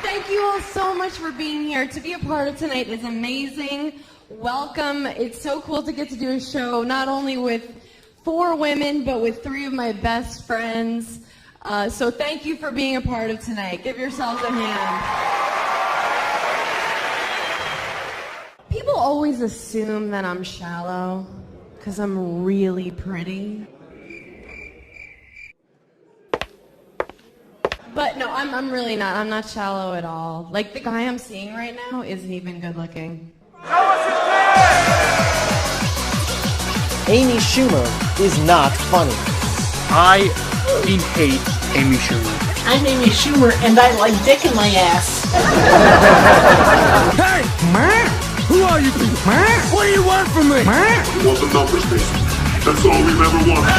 Thank you all so much for being here. To be a part of tonight is amazing. Welcome. It's so cool to get to do a show not only with 4 women, but with 3 of my best friends. So thank you for being a part of tonight. Give yourselves a hand. People always assume that I'm shallow because I'm really pretty. But no, I'm really not. I'm not shallow at all. Like, the guy I'm seeing right now isn't even good looking. Amy Schumer is not funny. I hate Amy Schumer. I'm Amy Schumer, and I like dick in my ass. Hey! Who are you people? What do you want from me? We want the numbers, basically. That's all we've ever wanted.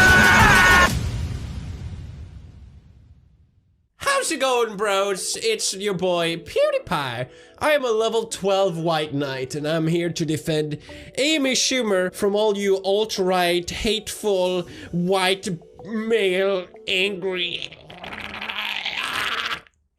How's it going, bros? It's your boy, PewDiePie. I am a level 12 white knight, and I'm here to defend Amy Schumer from all you alt-right, hateful, white, male, angry...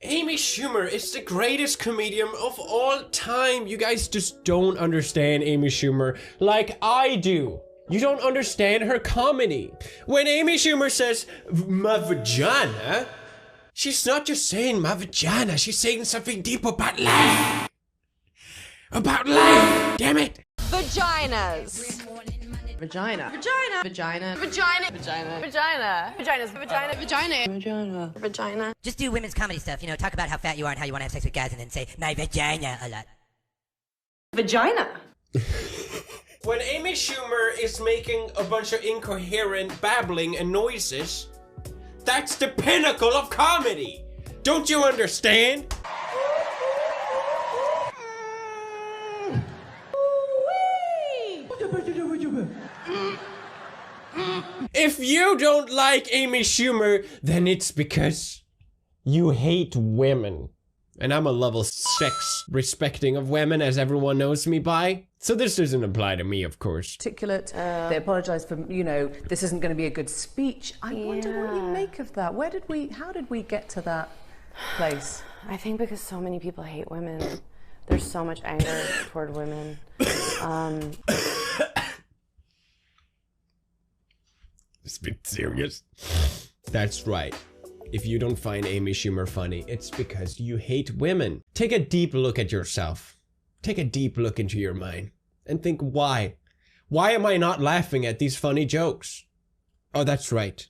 Amy Schumer is the greatest comedian of all time. You guys just don't understand Amy Schumer like I do. You don't understand her comedy. When Amy Schumer says, my vagina, she's not just saying my vagina, she's saying something deep about life. About life, damn it. Vaginas. Vagina. Vagina. Vagina. Vagina. Vagina. Vagina. Vaginas. Vagina. Vagina. Vagina. Vagina. Just do women's comedy stuff, you know, talk about how fat you are and how you want to have sex with guys and then say, my vagina a lot. Vagina. When Amy Schumer is making a bunch of incoherent babbling and noises, that's the pinnacle of comedy. Don't you understand? If you don't like Amy Schumer, then it's because you hate women. And I'm a level 6 respecting of women, as everyone knows me by. So this doesn't apply to me, of course. Articulate. They apologise for, you know, this isn't going to be a good speech. I wonder what you make of that. How did we get to that place? I think because so many people hate women. There's so much anger toward women. It's a bit serious. That's right. If you don't find Amy Schumer funny, it's because you hate women. Take a deep look at yourself. Take a deep look into your mind and think why. Why am I not laughing at these funny jokes? Oh, that's right.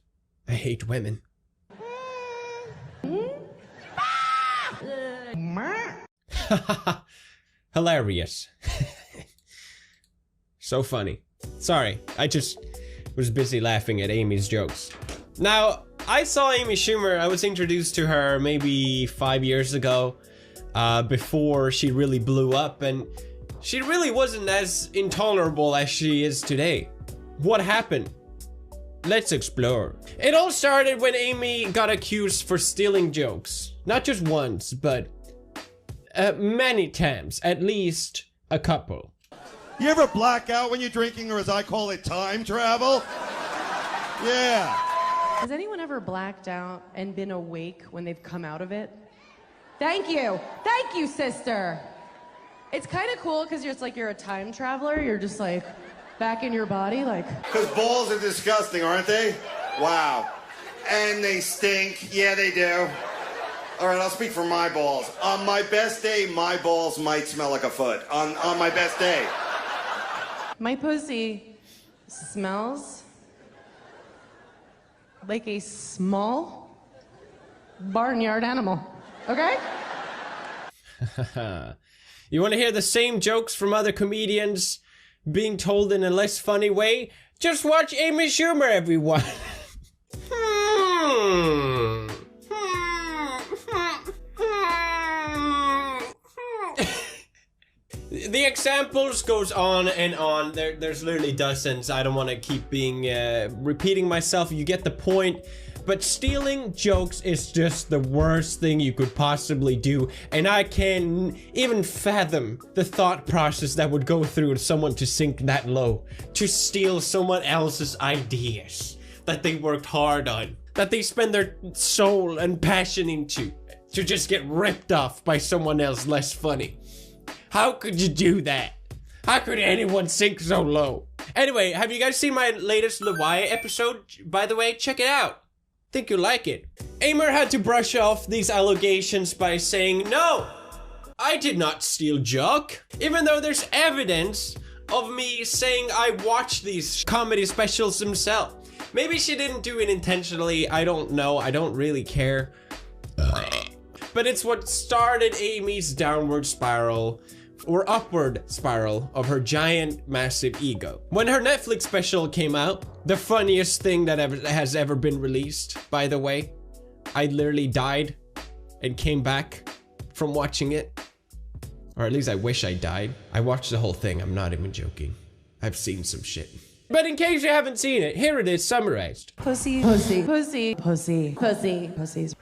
I hate women. Hilarious. So funny. Sorry, I just was busy laughing at Amy's jokes. Now, I saw Amy Schumer, I was introduced to her maybe 5 years ago, before she really blew up, and she really wasn't as intolerable as she is today. What happened? Let's explore. It all started when Amy got accused for stealing jokes. Not just once, but many times, at least a couple. You ever black out when you're drinking, or as I call it, time travel? Yeah. Has anyone ever blacked out and been awake when they've come out of it? Thank you. Thank you, sister. It's kind of cool because you're a time traveler. You're just like back in your body, like. Because balls are disgusting, aren't they? Wow. And they stink. Yeah, they do. All right, I'll speak for my balls. On my best day, my balls might smell like a foot. On my best day. My pussy smells like a small barnyard animal, okay? You want to hear the same jokes from other comedians being told in a less funny way? Just watch Amy Schumer, everyone. The examples goes on and on. There's literally dozens. I don't want to keep being repeating myself. You get the point. But stealing jokes is just the worst thing you could possibly do. And I can't even fathom the thought process that would go through someone to sink that low. To steal someone else's ideas that they worked hard on. That they spend their soul and passion into. to just get ripped off by someone else less funny. How could you do that? How could anyone sink so low? Anyway, have you guys seen my latest The Wire episode? By the way, check it out. Think you'll like it. Amer had to brush off these allegations by saying, "No, I did not steal Jock," even though there's evidence of me saying I watched these comedy specials himself. Maybe she didn't do it intentionally, I don't know, I don't really care. But it's what started Amy's downward spiral, or upward spiral, of her giant, massive ego. When her Netflix special came out, the funniest thing that has ever been released, by the way, I literally died and came back from watching it. Or at least I wish I died. I watched the whole thing, I'm not even joking. I've seen some shit. But in case you haven't seen it, here it is summarized. Pussy, pussy, pussy, pussy, pussy, pussies.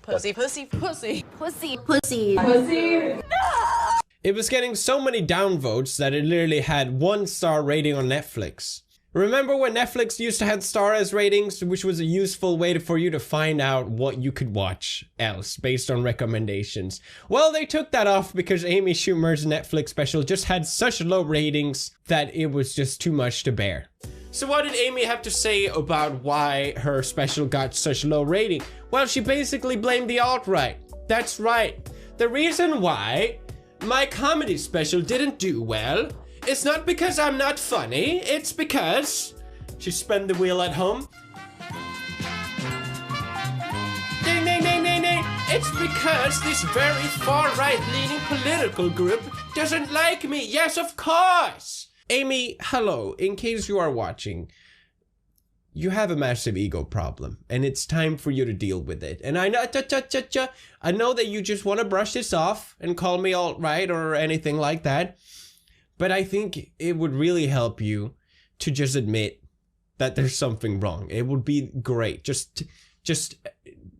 Pussy, pussy, pussy, pussy, pussy, pussy. It was getting so many downvotes that it literally had 1-star rating on Netflix. Remember when Netflix used to have stars ratings, which was a useful way for you to find out what you could watch else based on recommendations? Well, they took that off because Amy Schumer's Netflix special just had such low ratings that it was just too much to bear. So what did Amy have to say about why her special got such low rating? Well, she basically blamed the alt-right. That's right. The reason why my comedy special didn't do well, it's not because I'm not funny, it's because... She spun the wheel at home. Ding, ding, ding, ding, ding. It's because this very far-right leaning political group doesn't like me. Yes, of course. Amy, hello. In case you are watching, you have a massive ego problem, and it's time for you to deal with it. And I know, I know that you just want to brush this off and call me alt-right or anything like that. But I think it would really help you to just admit that there's something wrong. It would be great. Just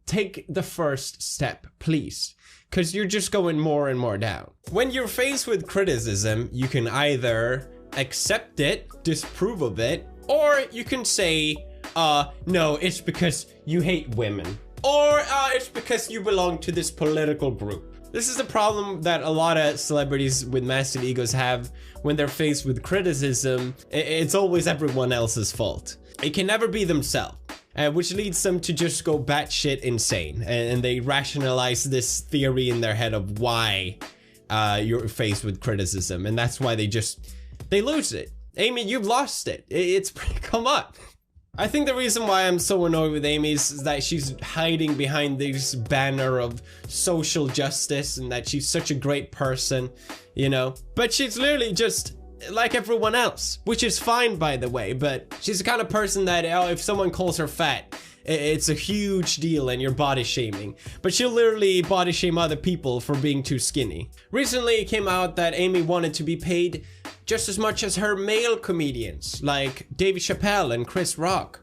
take the first step, please. Because you're just going more and more down. When you're faced with criticism, you can either accept it, disapprove of it, or you can say, no, it's because you hate women. Or it's because you belong to this political group. This is a problem that a lot of celebrities with massive egos have when they're faced with criticism. It's always everyone else's fault. It can never be themselves, which leads them to just go batshit insane. And they rationalize this theory in their head of why you're faced with criticism. And that's why they lose it. Amy, you've lost it. Come on. I think the reason why I'm so annoyed with Amy is that she's hiding behind this banner of social justice and that she's such a great person, you know? But she's literally just like everyone else, which is fine, by the way, but she's the kind of person that if someone calls her fat, it's a huge deal and you're body shaming. But she'll literally body shame other people for being too skinny. Recently it came out that Amy wanted to be paid just as much as her male comedians, like Dave Chappelle and Chris Rock.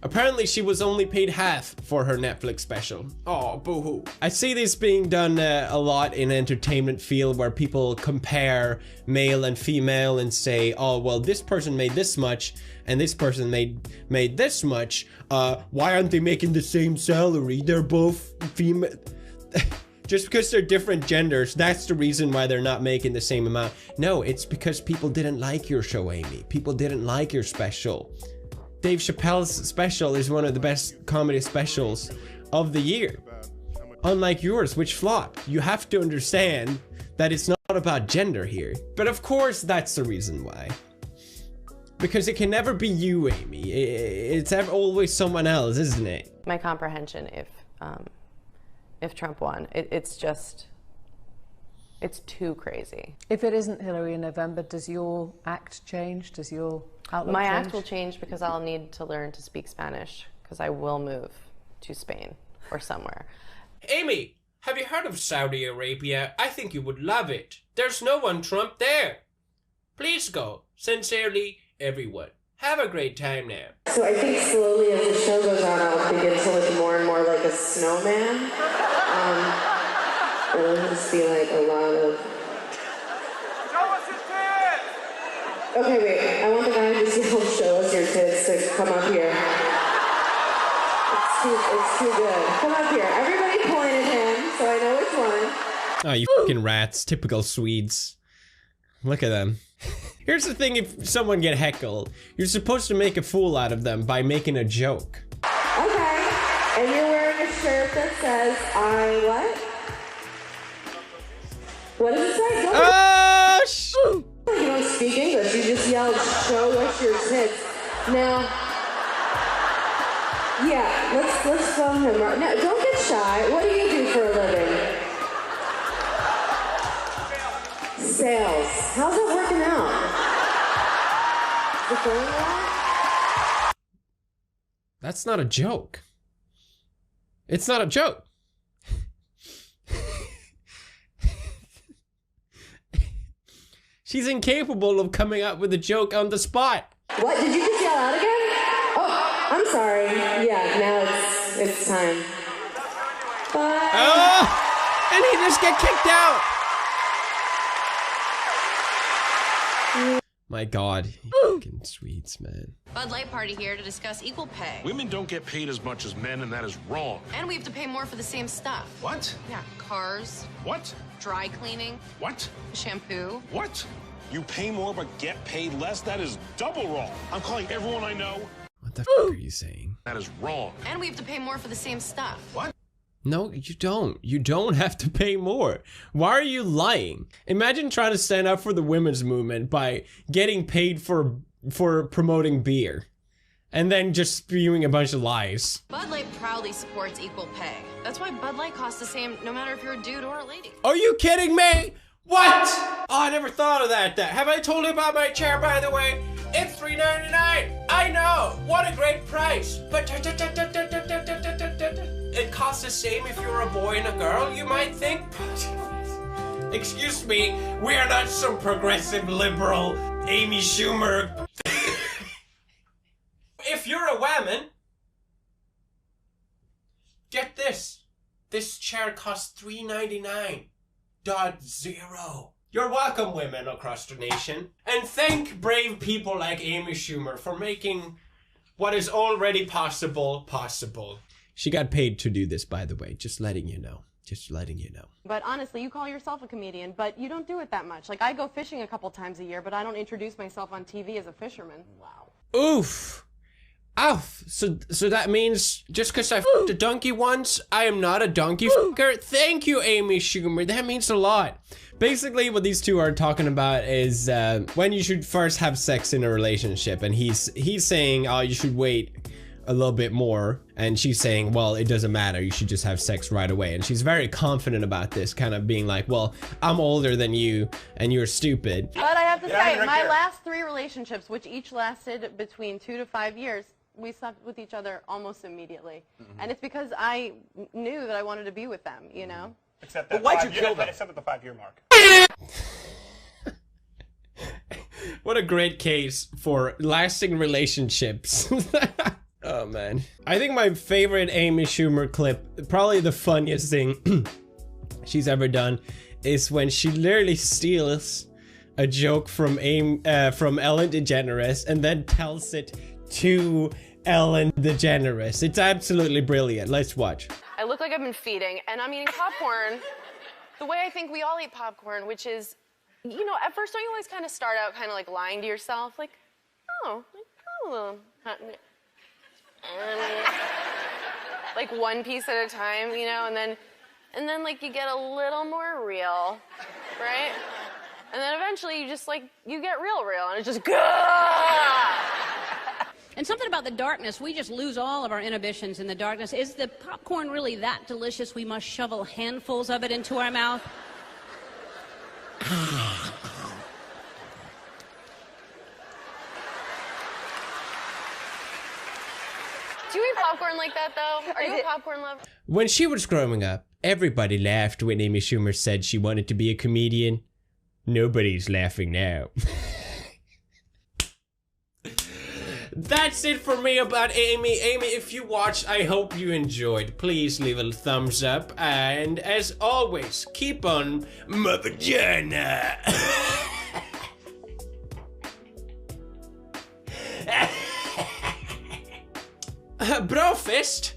Apparently she was only paid half for her Netflix special. Oh, boo-hoo. I see this being done a lot in entertainment field where people compare male and female and say, oh, well, this person made this much and this person made this much. Why aren't they making the same salary? They're both female. Just because they're different genders, that's the reason why they're not making the same amount. No, it's because people didn't like your show, Amy. People didn't like your special. Dave Chappelle's special is one of the best comedy specials of the year. Unlike yours, which flopped. You have to understand that it's not about gender here. But of course, that's the reason why. Because it can never be you, Amy. It's always someone else, isn't it? My comprehension, if Trump won, it's too crazy. If it isn't Hillary in November, does your act change? Does your outlook My change? act will change because I'll need to learn to speak Spanish because I will move to Spain or somewhere. Amy, have you heard of Saudi Arabia? I think you would love it. There's no one Trump there. Please go. Sincerely, everyone. Have a great time now. So I think slowly as the show goes on, I'll begin to look more and more like a snowman. It'll just be like a lot of... Show us your tits! Okay, wait. I want the guy who's yelled, show us your tits, to come up here. It's too good. Come up here. Everybody point at him. Oh, you fucking rats. Typical Swedes. Look at them. Here's the thing, if someone get heckled, you're supposed to make a fool out of them by making a joke. Okay. And you're wearing a shirt that says, I what? What does it say? You don't speak English. You just yelled, show us your tits. Now, yeah, let's film him. No, don't get shy. What do you do for a living? Sales. How's it working out? Is it going well? That's not a joke. It's not a joke. She's incapable of coming up with a joke on the spot. What? Did you just yell out again? Oh, I'm sorry. Yeah, now it's time. Bye. Oh! And he just get kicked out! My God, you fucking Swedes, man. Bud Light party here to discuss equal pay. Women don't get paid as much as men, and that is wrong. And we have to pay more for the same stuff. What? Yeah, cars. What? Dry cleaning. What? Shampoo. What? You pay more but get paid less? That is double wrong. I'm calling everyone I know. What the f are you saying? That is wrong. And we have to pay more for the same stuff. What? No, you don't. You don't have to pay more. Why are you lying? Imagine trying to stand up for the women's movement by getting paid for promoting beer. And then just spewing a bunch of lies. Bud Light proudly supports equal pay. That's why Bud Light costs the same no matter if you're a dude or a lady. Are you kidding me? What? Oh, I never thought of that. Have I told you about my chair, by the way? It's $3.99. I know. What a great price. But it costs the same if you're a boy and a girl, you might think. Excuse me, we are not some progressive liberal Amy Schumer. If you're a woman, get this. This chair costs $3.99.0. You're welcome, women across the nation. And thank brave people like Amy Schumer for making what is already possible. She got paid to do this, by the way. Just letting you know. Just letting you know. But honestly, you call yourself a comedian, but you don't do it that much. Like, I go fishing a couple times a year, but I don't introduce myself on TV as a fisherman. Wow. Oof. Oof. So that means just because I f***ed a donkey once, I am not a donkey fucker? Thank you, Amy Schumer. That means a lot. Basically, what these two are talking about is when you should first have sex in a relationship. And he's saying, oh, you should wait a little bit more. And she's saying, well, it doesn't matter. You should just have sex right away. And she's very confident about this, kind of being like, well, I'm older than you and you're stupid. But I have to say, my last 3 relationships, which each lasted between 2 to 5 years, we slept with each other almost immediately. And it's because I knew that I wanted to be with them, you know? Except that except at the 5-year mark. What a great case for lasting relationships. Oh man. I think my favorite Amy Schumer clip, probably the funniest thing she's ever done, is when she literally steals a joke from Ellen DeGeneres and then tells it to Ellen DeGeneres. It's absolutely brilliant. Let's watch. I look like I've been feeding, and I'm eating popcorn the way I think we all eat popcorn, which is, you know, at first don't you always kind of start out kind of like lying to yourself, like, oh, a little hot. Like one piece at a time, you know, and then like you get a little more real, right? And then eventually you just like, you get real, and it's just, gah! And something about the darkness, we just lose all of our inhibitions in the darkness. Is the popcorn really that delicious we must shovel handfuls of it into our mouth? Do you eat popcorn like that, though? Are you a popcorn lover? When she was growing up, everybody laughed when Amy Schumer said she wanted to be a comedian. Nobody's laughing now. That's it for me about Amy. Amy, if you watched, I hope you enjoyed. Please leave a thumbs up. And as always, keep on my vagina. Bro fist.